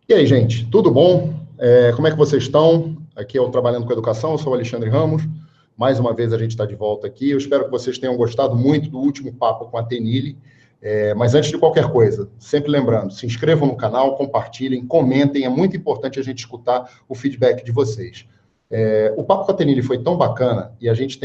E aí, gente, tudo bom? Como é que vocês estão? Aqui é o Trabalhando com Educação, eu sou o Alexandre Ramos. Mais uma vez a gente está de volta aqui. Eu espero que vocês tenham gostado muito do último papo com a Tenille. Mas antes de qualquer coisa, sempre lembrando, se inscrevam no canal, compartilhem, comentem. É muito importante a gente escutar o feedback de vocês. O papo com a Tenille foi tão bacana e a gente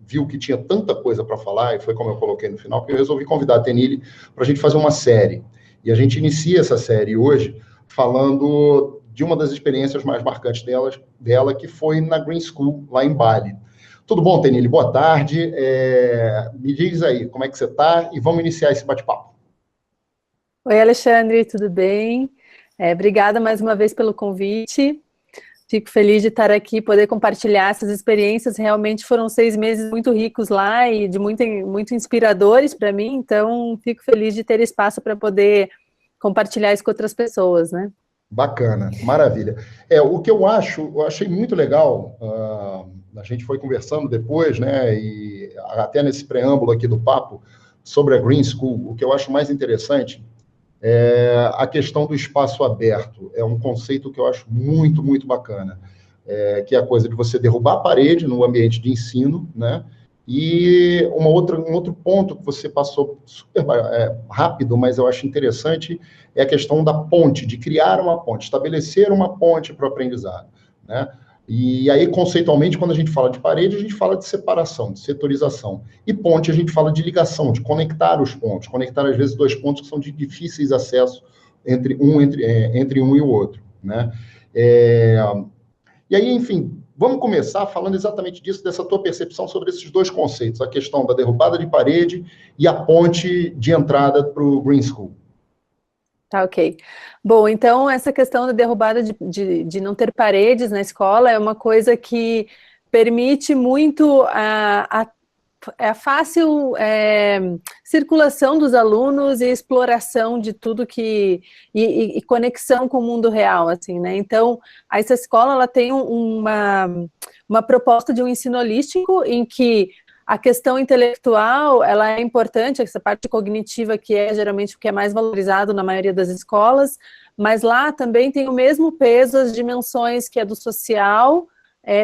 viu que tinha tanta coisa para falar, e foi como eu coloquei no final, que eu resolvi convidar a Tenille para a gente fazer uma série. E a gente inicia essa série hoje falando de uma das experiências mais marcantes dela, que foi na Green School, lá em Bali. Tudo bom, Tenille? Boa tarde. Me diz aí, como é que você está? E vamos iniciar esse bate-papo. Oi, Alexandre, tudo bem? Obrigada mais uma vez pelo convite. Fico feliz de estar aqui, poder compartilhar essas experiências. Realmente foram 6 meses muito ricos lá e de muito inspiradores para mim, então fico feliz de ter espaço para poder compartilhar isso com outras pessoas, né? Bacana, maravilha. O que eu achei muito legal, a gente foi conversando depois, né, e até nesse preâmbulo aqui do papo, sobre a Green School, o que eu acho mais interessante é a questão do espaço aberto. É um conceito que eu acho muito, muito bacana, que é a coisa de você derrubar a parede no ambiente de ensino, né, e um outro ponto que você passou super rápido, mas eu acho interessante, é a questão da ponte, de criar uma ponte, estabelecer uma ponte para o aprendizado, né? E aí, conceitualmente, quando a gente fala de parede, a gente fala de separação, de setorização. E ponte, a gente fala de ligação, de conectar os pontos, conectar, às vezes, 2 pontos que são de difíceis acesso entre um e o outro, né? E aí, enfim, vamos começar falando exatamente disso, dessa tua percepção sobre esses 2 conceitos, a questão da derrubada de parede e a ponte de entrada para o Green School. Tá, ok. Bom, então essa questão da derrubada de não ter paredes na escola é uma coisa que permite muito a fácil circulação dos alunos e exploração de tudo e conexão com o mundo real, assim, né? Então, essa escola, ela tem uma proposta de um ensino holístico em que a questão intelectual, ela é importante, essa parte cognitiva que é geralmente o que é mais valorizado na maioria das escolas, mas lá também tem o mesmo peso as dimensões que é do social,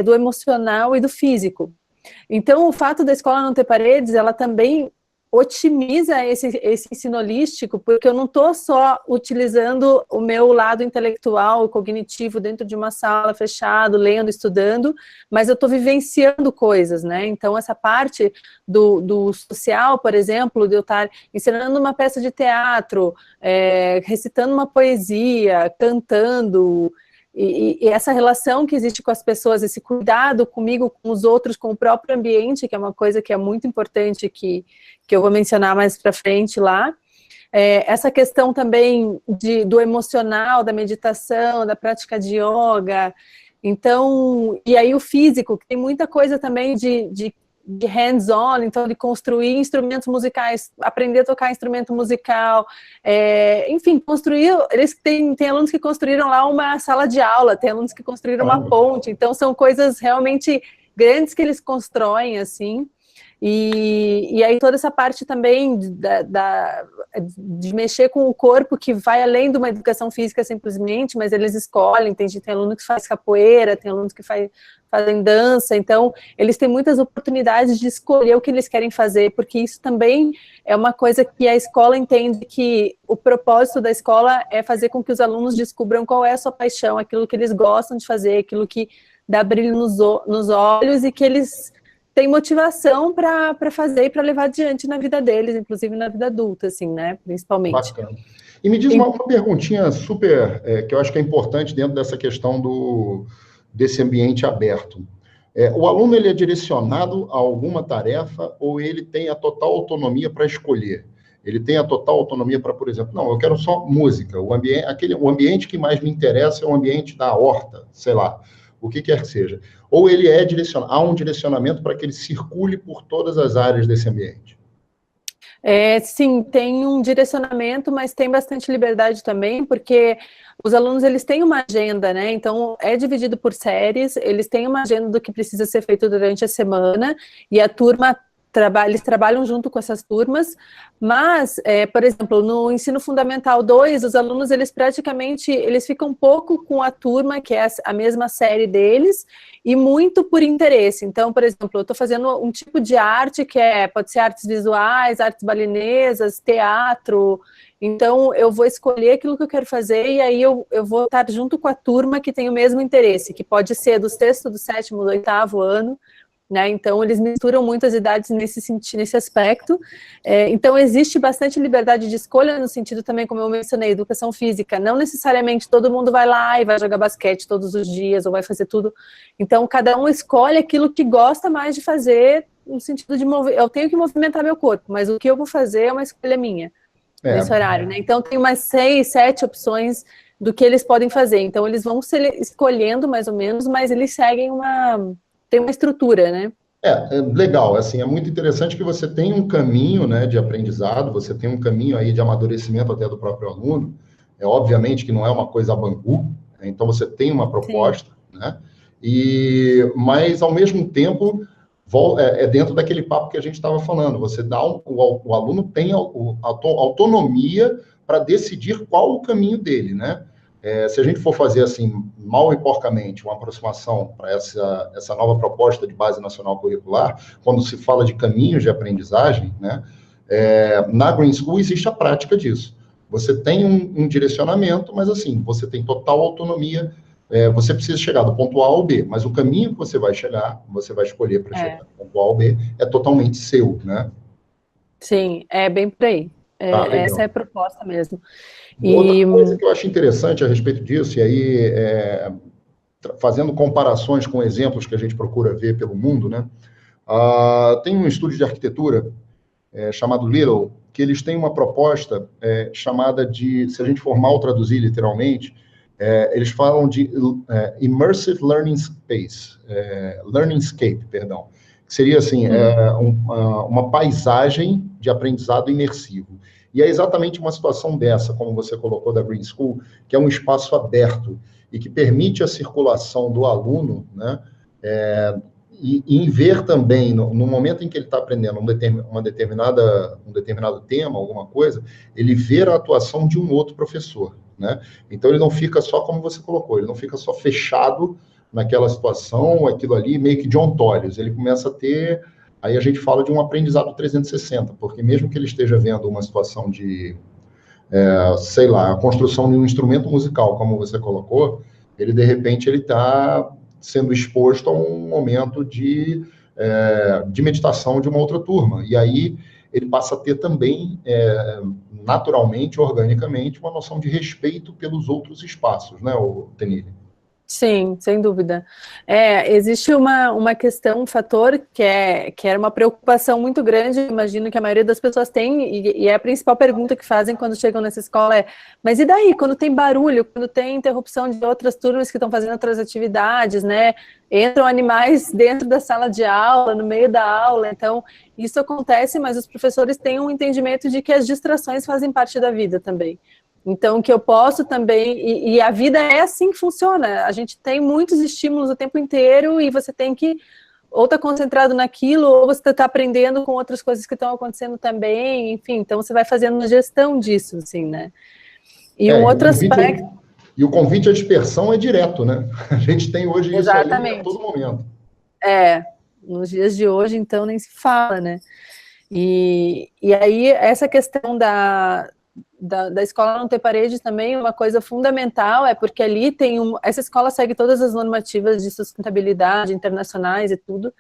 do emocional e do físico. Então, o fato da escola não ter paredes, ela também otimiza esse ensino holístico, porque eu não estou só utilizando o meu lado intelectual, cognitivo, dentro de uma sala fechada, lendo, estudando, mas eu estou vivenciando coisas, né? Então, essa parte do social, por exemplo, de eu estar ensinando uma peça de teatro, recitando uma poesia, cantando, e essa relação que existe com as pessoas, esse cuidado comigo, com os outros, com o próprio ambiente, que é uma coisa que é muito importante, que eu vou mencionar mais para frente lá. Essa questão também do emocional, da meditação, da prática de yoga. Então, e aí o físico, que tem muita coisa também de hands-on, então de construir instrumentos musicais, aprender a tocar instrumento musical, enfim, construir, eles têm alunos que construíram lá uma sala de aula, tem alunos que construíram uma ponte, então são coisas realmente grandes que eles constroem, assim, e aí toda essa parte também de mexer com o corpo, que vai além de uma educação física simplesmente, mas eles escolhem, tem aluno que faz capoeira, tem alunos que fazem dança, então eles têm muitas oportunidades de escolher o que eles querem fazer, porque isso também é uma coisa que a escola entende, que o propósito da escola é fazer com que os alunos descubram qual é a sua paixão, aquilo que eles gostam de fazer, aquilo que dá brilho nos olhos e que eles tem motivação para fazer e para levar adiante na vida deles, inclusive na vida adulta, assim, né, principalmente. Bacana. E me diz uma perguntinha super, que eu acho que é importante dentro dessa questão desse ambiente aberto. O aluno, ele é direcionado a alguma tarefa ou ele tem a total autonomia para escolher? Ele tem a total autonomia para, por exemplo, não, eu quero só música, o ambiente que mais me interessa é o ambiente da horta, sei lá, o que quer que seja. Ou ele há um direcionamento para que ele circule por todas as áreas desse ambiente? Sim, tem um direcionamento, mas tem bastante liberdade também, porque os alunos, eles têm uma agenda, né? Então, é dividido por séries, eles têm uma agenda do que precisa ser feito durante a semana, e a turma eles trabalham junto com essas turmas, mas, por exemplo, no ensino fundamental 2, os alunos, eles ficam um pouco com a turma, que é a mesma série deles, e muito por interesse. Então, por exemplo, eu estou fazendo um tipo de arte que pode ser artes visuais, artes balinesas, teatro. Então, eu vou escolher aquilo que eu quero fazer e aí eu vou estar junto com a turma que tem o mesmo interesse, que pode ser do sexto, do sétimo, do oitavo ano, né? Então, eles misturam muitas idades nesse aspecto. Então, existe bastante liberdade de escolha no sentido também, como eu mencionei, educação física. Não necessariamente todo mundo vai lá e vai jogar basquete todos os dias ou vai fazer tudo. Então, cada um escolhe aquilo que gosta mais de fazer no sentido de eu tenho que movimentar meu corpo, mas o que eu vou fazer é uma escolha minha nesse horário, né? Então, tem umas 6, 7 opções do que eles podem fazer. Então, eles vão escolhendo mais ou menos, mas eles seguem tem uma estrutura, né? Legal, assim, é muito interessante que você tem um caminho, né, de aprendizado, você tem um caminho aí de amadurecimento até do próprio aluno, obviamente que não é uma coisa a bangu, né, então você tem uma proposta, sim, né, mas ao mesmo tempo dentro daquele papo que a gente estava falando, você dá o aluno tem autonomia para decidir qual o caminho dele, né? Se a gente for fazer assim, mal e porcamente, uma aproximação para essa nova proposta de base nacional curricular, quando se fala de caminhos de aprendizagem, né, na Green School existe a prática disso. Você tem um direcionamento, mas assim, você tem total autonomia, você precisa chegar do ponto A ao B, mas o caminho que você vai escolher para chegar do ponto A ao B é totalmente seu, né? Sim, é bem por aí. Essa é a proposta mesmo. Outra coisa que eu acho interessante a respeito disso, e aí fazendo comparações com exemplos que a gente procura ver pelo mundo, né? Tem um estúdio de arquitetura chamado Little, que eles têm uma proposta chamada de, se a gente for mal traduzir literalmente, eles falam de Immersive Learning Space, Learningscape, perdão, que seria assim, uma paisagem de aprendizado imersivo. E é exatamente uma situação dessa, como você colocou, da Green School, que é um espaço aberto e que permite a circulação do aluno, né, e ver também, no momento em que ele está aprendendo um determinado tema, alguma coisa, ele ver a atuação de um outro professor, né? Então, ele não fica só, como você colocou, ele não fica só fechado naquela situação, aquilo ali, meio que de ontolhos. Ele começa a ter... Aí a gente fala de um aprendizado 360, porque mesmo que ele esteja vendo uma situação de, sei lá, a construção de um instrumento musical, como você colocou, ele, de repente, ele está sendo exposto a um momento de meditação de uma outra turma. E aí ele passa a ter também, naturalmente, organicamente, uma noção de respeito pelos outros espaços, né, Tenille? Sim, sem dúvida. Existe uma questão, um fator que era uma preocupação muito grande, imagino que a maioria das pessoas tem, e é a principal pergunta que fazem quando chegam nessa escola mas e daí, quando tem barulho, quando tem interrupção de outras turmas que estão fazendo outras atividades, né? Entram animais dentro da sala de aula, no meio da aula, então isso acontece, mas os professores têm um entendimento de que as distrações fazem parte da vida também. Então, que eu posso também, e a vida é assim que funciona, a gente tem muitos estímulos o tempo inteiro e você tem que ou estar concentrado naquilo, ou você está aprendendo com outras coisas que estão acontecendo também, enfim, então você vai fazendo uma gestão disso, assim, né? E um outro aspecto... E o convite à dispersão é direto, né? A gente tem hoje isso aí a todo momento. Nos dias de hoje, então, nem se fala, né? E aí, essa questão da escola não ter paredes também, uma coisa fundamental, porque ali essa escola segue todas as normativas de sustentabilidade internacionais e tudo,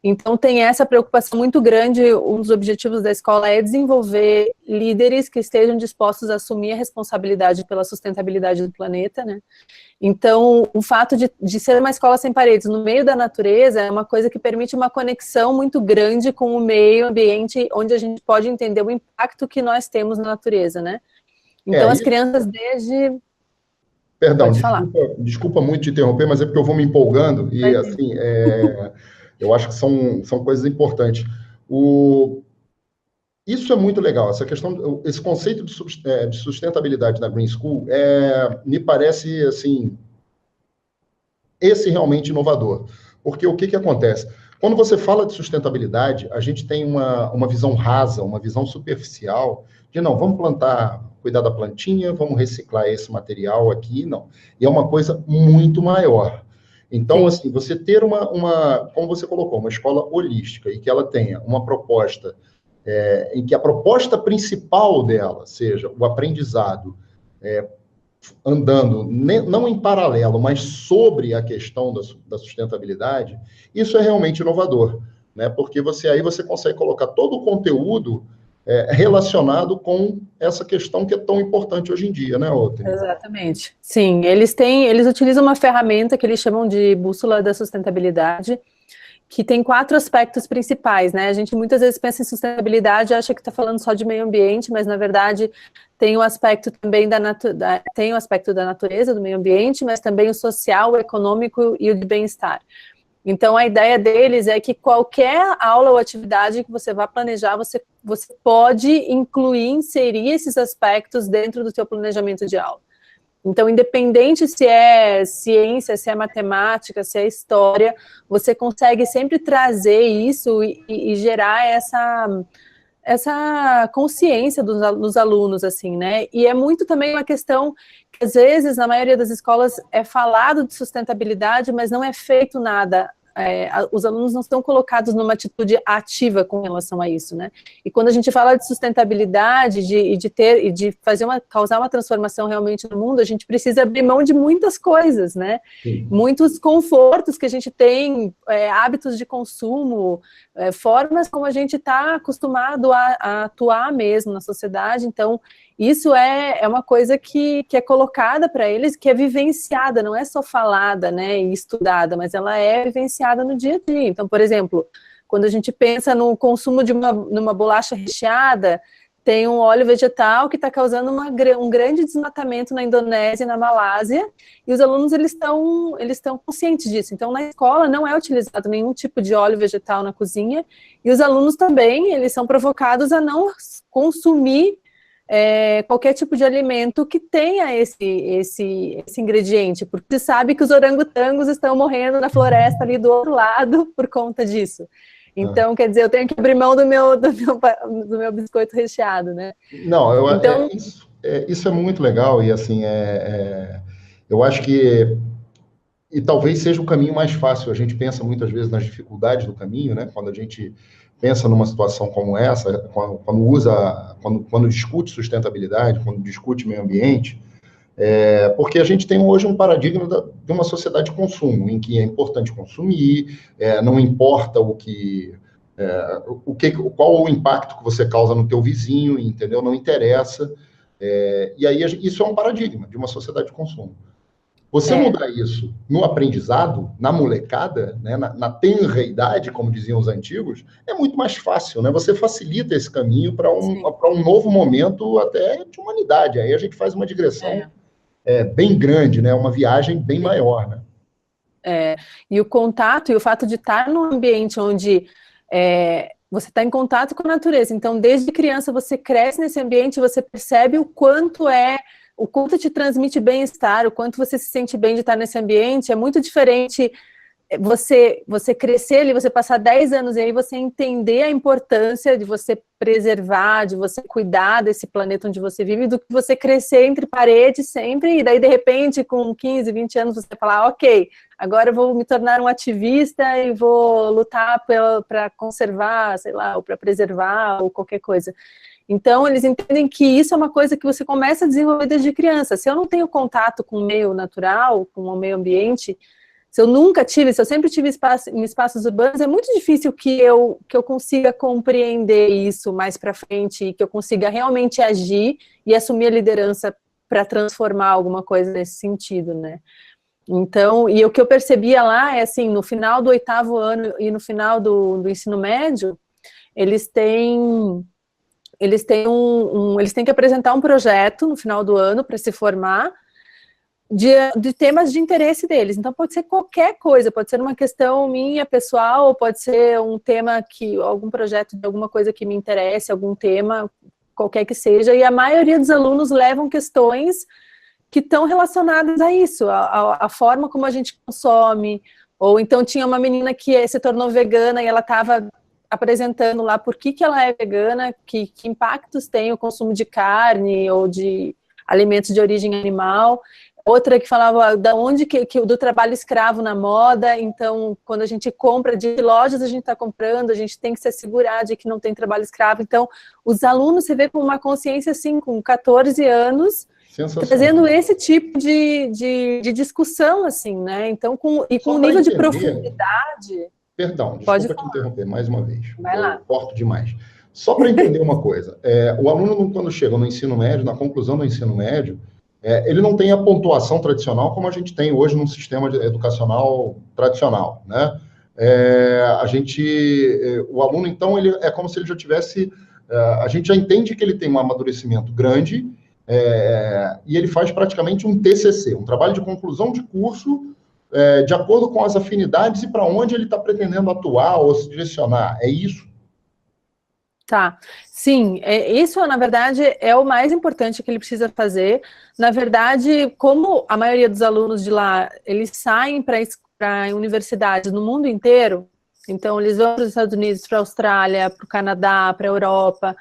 então tem essa preocupação muito grande, um dos objetivos da escola é desenvolver líderes que estejam dispostos a assumir a responsabilidade pela sustentabilidade do planeta, né? Então, o fato de ser uma escola sem paredes no meio da natureza é uma coisa que permite uma conexão muito grande com o meio ambiente, onde a gente pode entender o impacto que nós temos na natureza, né? Então, as crianças desde... Perdão, desculpa muito te interromper, mas é porque eu vou me empolgando e, assim, eu acho que são coisas importantes. Isso é muito legal, esse conceito de sustentabilidade na Green School me parece, assim, esse realmente inovador. Porque o que acontece? Quando você fala de sustentabilidade, a gente tem uma visão rasa, uma visão superficial, de não, vamos plantar, cuidar da plantinha, vamos reciclar esse material aqui, não. E é uma coisa muito maior. Então, Sim. assim, você ter como você colocou, uma escola holística e que ela tenha uma proposta em que a proposta principal dela seja o aprendizado andando, não em paralelo, mas sobre a questão da sustentabilidade, isso é realmente inovador, né? Porque aí você consegue colocar todo o conteúdo relacionado com essa questão que é tão importante hoje em dia, né, Otri? Exatamente. Sim, eles utilizam uma ferramenta que eles chamam de bússola da sustentabilidade, que tem 4 aspectos principais, né? A gente muitas vezes pensa em sustentabilidade e acha que está falando só de meio ambiente, mas na verdade tem o aspecto também tem o aspecto da natureza, do meio ambiente, mas também o social, o econômico e o de bem-estar. Então a ideia deles é que qualquer aula ou atividade que você vá planejar, você pode inserir esses aspectos dentro do seu planejamento de aula. Então, independente se é ciência, se é matemática, se é história, você consegue sempre trazer isso e gerar essa consciência dos alunos, assim, né? E é muito também uma questão que, às vezes, na maioria das escolas, é falado de sustentabilidade, mas não é feito nada. Os alunos não estão colocados numa atitude ativa com relação a isso, né? E quando a gente fala de sustentabilidade, de causar uma transformação realmente no mundo, a gente precisa abrir mão de muitas coisas, né? Sim. Muitos confortos que a gente tem, hábitos de consumo, formas como a gente está acostumado a atuar mesmo na sociedade. Então, isso é uma coisa que é colocada para eles, que é vivenciada, não é só falada, né, e estudada, mas ela é vivenciada no dia a dia. Então, por exemplo, quando a gente pensa no consumo de numa bolacha recheada, tem um óleo vegetal que está causando um grande desmatamento na Indonésia e na Malásia, e os alunos eles estão conscientes disso. Então, na escola não é utilizado nenhum tipo de óleo vegetal na cozinha, e os alunos também, eles são provocados a não consumir qualquer tipo de alimento que tenha esse ingrediente, porque se sabe que os orangotangos estão morrendo na floresta ali do outro lado por conta disso. Então, quer dizer, eu tenho que abrir mão do meu biscoito recheado, né? Não, então... isso é muito legal, e assim, eu acho que e talvez seja o caminho mais fácil. A gente pensa muitas vezes nas dificuldades do caminho, né? Quando a gente pensa numa situação como essa, quando discute sustentabilidade, quando discute meio ambiente, porque a gente tem hoje um paradigma de uma sociedade de consumo, em que é importante consumir, não importa qual o impacto que você causa no teu vizinho, entendeu? Não interessa. E aí isso é um paradigma de uma sociedade de consumo. Você mudar isso no aprendizado, na molecada, né, na tenra idade, como diziam os antigos, é muito mais fácil, né? Você facilita esse caminho para um novo momento até de humanidade. Aí a gente faz uma digressão bem grande, né? Uma viagem bem maior, né? E o contato e o fato de estar num ambiente onde você está em contato com a natureza. Então, desde criança, você cresce nesse ambiente, você percebe o quanto te transmite bem-estar, o quanto você se sente bem de estar nesse ambiente. É muito diferente você crescer ali, você passar 10 anos e aí você entender a importância de você preservar, de você cuidar desse planeta onde você vive, do que você crescer entre paredes sempre, e daí de repente com 15, 20 anos você falar, ok, agora eu vou me tornar um ativista e vou lutar para conservar, sei lá, ou para preservar, ou qualquer coisa. Então, eles entendem que isso é uma coisa que você começa a desenvolver desde criança. Se eu não tenho contato com o meio natural, com o meio ambiente, se eu sempre tive em espaços urbanos, é muito difícil que eu consiga compreender isso mais para frente, e que eu consiga realmente agir e assumir a liderança para transformar alguma coisa nesse sentido, né? Então, e o que eu percebia lá é assim, no final do 8º ano e no final do ensino médio, eles têm que apresentar um projeto no final do ano para se formar, de temas de interesse deles. Então pode ser qualquer coisa, pode ser uma questão minha, pessoal, pode ser um tema algum projeto de alguma coisa que me interesse, algum tema, qualquer que seja, e a maioria dos alunos levam questões que estão relacionadas a isso, a forma como a gente consome, Ou então tinha uma menina que se tornou vegana e ela estava apresentando lá por que ela é vegana, que impactos tem o consumo de carne ou de alimentos de origem animal. Outra que falava da onde do trabalho escravo na moda. Então, quando a gente compra de lojas, a gente está comprando, a gente tem que se assegurar de que não tem trabalho escravo. Então, os alunos, você vê com uma consciência assim, com 14 anos, trazendo esse tipo de discussão, assim, né? Então, com um nível de profundidade... Perdão, desculpa te interromper mais uma vez. Vai lá. Eu corto demais. Só para entender uma coisa, o aluno, quando chega no ensino médio, na conclusão do ensino médio, ele não tem a pontuação tradicional como a gente tem hoje num sistema educacional tradicional, né? O aluno, então, ele é como se ele já tivesse... a gente já entende que ele tem um amadurecimento grande e ele faz praticamente um TCC, um trabalho de conclusão de curso, de acordo com as afinidades e para onde ele está pretendendo atuar ou se direcionar. É isso? Tá, sim, isso na verdade é o mais importante que ele precisa fazer. Na verdade, como a maioria dos alunos de lá, eles saem para universidades no mundo inteiro, então eles vão para os Estados Unidos, para a Austrália, para o Canadá, para a Europa,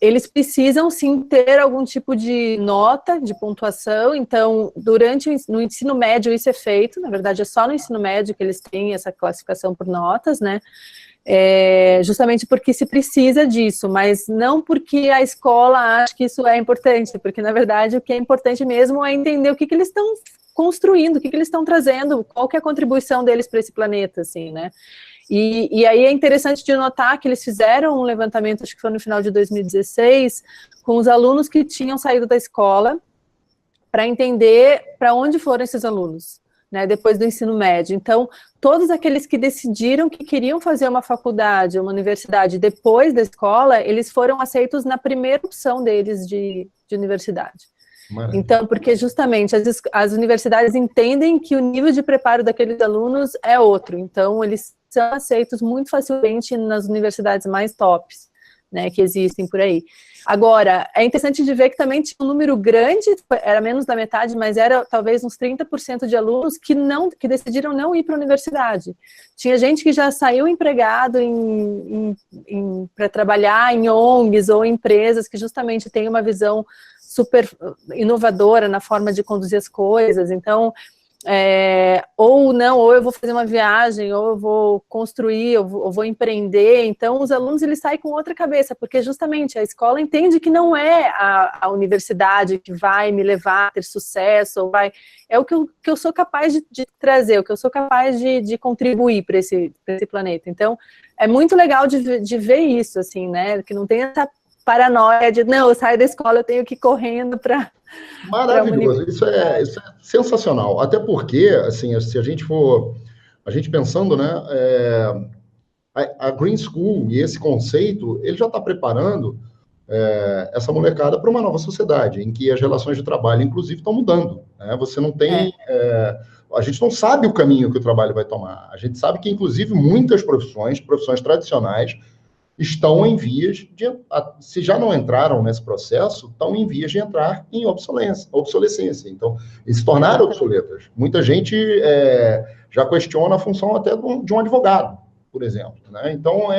eles precisam sim ter algum tipo de nota, de pontuação. Então, no ensino médio isso é feito, na verdade é só no ensino médio que eles têm essa classificação por notas, né? Justamente porque se precisa disso, mas não porque a escola acha que isso é importante, porque na verdade o que é importante mesmo é entender o que eles estão construindo, o que eles estão trazendo, qual que é a contribuição deles para esse planeta, assim, né? E aí é interessante de notar que eles fizeram um levantamento, acho que foi no final de 2016, com os alunos que tinham saído da escola, para entender para onde foram esses alunos, né, depois do ensino médio. Então, todos aqueles que decidiram que queriam fazer uma faculdade, uma universidade depois da escola, eles foram aceitos na primeira opção deles de universidade. Maravilha. Então, porque justamente as universidades entendem que o nível de preparo daqueles alunos é outro, então eles são aceitos muito facilmente nas universidades mais tops, né, que existem por aí. Agora, é interessante de ver que também tinha um número grande, era menos da metade, mas era talvez uns 30% de alunos que decidiram não ir para a universidade. Tinha gente que já saiu empregado para trabalhar em ONGs ou empresas que justamente têm uma visão super inovadora na forma de conduzir as coisas. Então, ou eu vou fazer uma viagem, ou eu vou construir, ou vou empreender. Então, os alunos, eles saem com outra cabeça, porque justamente a escola entende que não é a universidade que vai me levar a ter sucesso, é o que eu sou capaz de trazer, o que eu sou capaz de contribuir para esse planeta. Então, é muito legal de ver isso, assim, né, que não tem essa paranoia de, não, eu saio da escola, eu tenho que ir correndo para... Maravilhoso, isso é sensacional, até porque, assim, se a gente pensando, né, a Green School e esse conceito, ele já está preparando essa molecada para uma nova sociedade, em que as relações de trabalho, inclusive, estão mudando, né? Você não tem... a gente não sabe o caminho que o trabalho vai tomar, a gente sabe que, inclusive, muitas profissões tradicionais, estão em vias se já não entraram nesse processo, estão em vias de entrar em obsolescência. Então, eles se tornaram obsoletas. Muita gente já questiona a função até de um advogado, por exemplo, né? Então,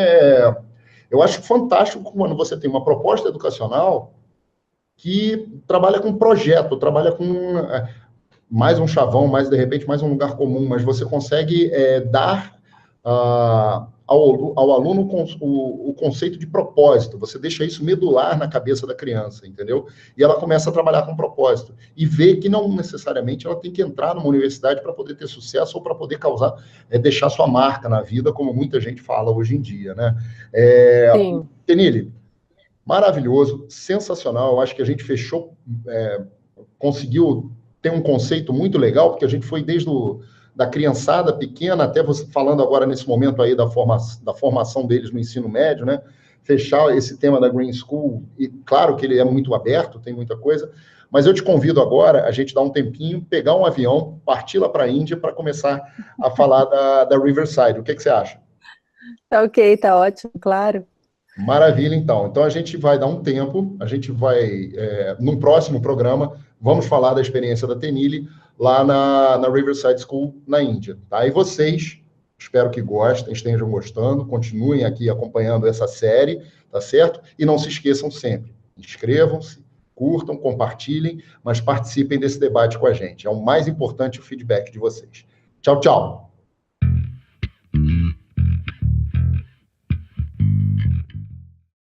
eu acho fantástico quando você tem uma proposta educacional que trabalha com projeto, trabalha com mais um chavão, de repente, mais um lugar comum, mas você consegue dar... ao aluno o conceito de propósito, você deixa isso medular na cabeça da criança, entendeu? E ela começa a trabalhar com propósito, e vê que não necessariamente ela tem que entrar numa universidade para poder ter sucesso, ou para poder deixar sua marca na vida, como muita gente fala hoje em dia, né? Sim. Tenille, maravilhoso, sensacional, eu acho que a gente conseguiu ter um conceito muito legal, porque a gente foi desde da criançada pequena, até você falando agora nesse momento aí da formação deles no ensino médio, né? Fechar esse tema da Green School, e claro que ele é muito aberto, tem muita coisa, mas eu te convido agora a gente dar um tempinho, pegar um avião, partir lá para a Índia para começar a falar da Riverside. O que você acha? Tá ok, tá ótimo, claro. Maravilha, então. Então, a gente vai dar um tempo, a gente vai, num próximo programa, vamos falar da experiência da Tenille lá na Riverside School, na Índia. Tá? E vocês, espero que gostem, estejam gostando, continuem aqui acompanhando essa série, tá certo? E não se esqueçam sempre, inscrevam-se, curtam, compartilhem, mas participem desse debate com a gente. É o mais importante, o feedback de vocês. Tchau, tchau!